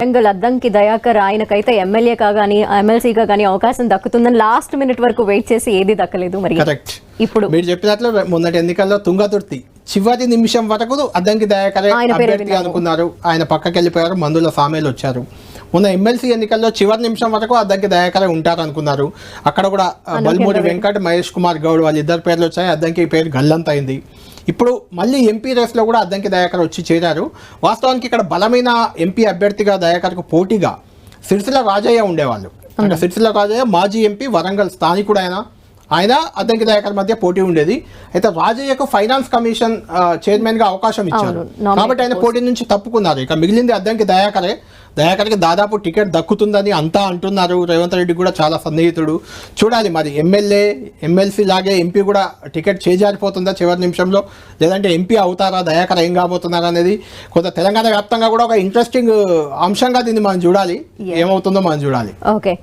వరంగల్ అద్దంకి దయాకర్ ఆయనకైతే ఎమ్మెల్యేగా కానీ ఎమ్మెల్సీగా కానీ అవకాశం దక్కుతుందని లాస్ట్ మినిట్ వరకు వెయిట్ చేసి ఏది దక్కలేదు. మరి కరెక్ట్. ఇప్పుడు మీరు చెప్పినట్లు మొన్నటి ఎన్నికల్లో తుంగతుర్తి చివరి నిమిషం వరకు అద్దంకి దయాకరే అభ్యర్థి అనుకున్నారు. ఆయన పక్కకి వెళ్ళిపోయారు, మందుల సామేలు వచ్చారు. మొన్న ఎమ్మెల్సీ ఎన్నికల్లో చివరి నిమిషం వరకు అద్దంకి దయాకరే ఉంటారు అనుకున్నారు. అక్కడ కూడా బల్మూరి వెంకట్, మహేష్ కుమార్ గౌడ్ వాళ్ళ ఇద్దరు పేర్లు వచ్చాయి. అద్దంకి పేరు గల్లంత అయింది. ఇప్పుడు మళ్ళీ ఎంపీ రేస్లో కూడా అద్దంకి దయాకర్ వచ్చి చేరారు. వాస్తవానికి ఇక్కడ బలమైన ఎంపీ అభ్యర్థిగా దయాకర్కు పోటీగా సిరిసిల్ల రాజయ్య ఉండేవాళ్ళు. అంటే సిరిసిల్ల రాజయ్య మాజీ ఎంపీ, వరంగల్ స్థానికుడు. ఆయన అద్దంకి దయాకర్ మధ్య పోటీ ఉండేది. అయితే రాజయ్యకు ఫైనాన్స్ కమిషన్ చైర్మన్గా అవకాశం ఇచ్చారు కాబట్టి ఆయన పోటీ నుంచి తప్పుకున్నారు. ఇక మిగిలింది అద్దంకి దయాకరే. దయాకర్కి దాదాపు టికెట్ దక్కుతుందని అంతా అంటున్నారు. రేవంత్ రెడ్డి కూడా చాలా సన్నిహితుడు. చూడాలి మరి ఎమ్మెల్యే, ఎమ్మెల్సీ లాగే ఎంపీ కూడా టికెట్ చేజారిపోతుందా చివరి నిమిషంలో, లేదంటే ఎంపీ అవుతారా, దయాకర్ ఏం కాబోతున్నారా అనేది కొంత తెలంగాణ వ్యాప్తంగా కూడా ఒక ఇంట్రెస్టింగ్ అంశంగా దీన్ని మనం చూడాలి. ఏమవుతుందో మనం చూడాలి. ఓకే.